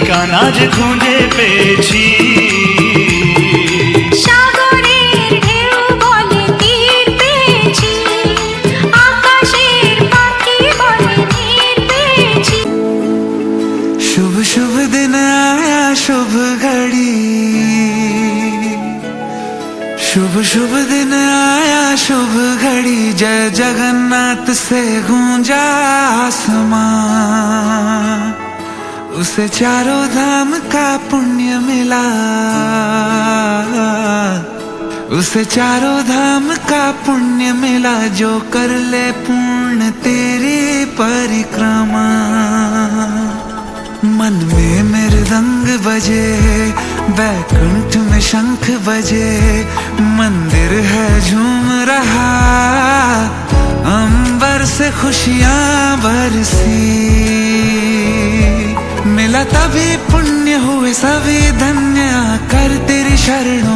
ঠিকানা আজ খুঁজে পেয়েছি। সাগরের ঢেউ বলে তীর পেয়েছি, আকাশের পাখি বলে নীর পেয়েছি। शुभ शुभ दिन आया शुभ घड़ी, शुभ शुभ दिन आया शुभ घड़ी, जय जगन्नाथ से गूंजा आसमां। उसे चारों धाम का पुण्य मिला, उसे चारों धाम का पुण्य मिला, जो कर ले पूर्ण तेरी परिक्रमा। मन में मृदंग बजे, बैकुंठ में शंख बजे, मंदिर है झूम रहा, अंबर से खुशियां बरसी। मिला तभी पुण्य हुए सभी धन्य, कर तेरी शरणों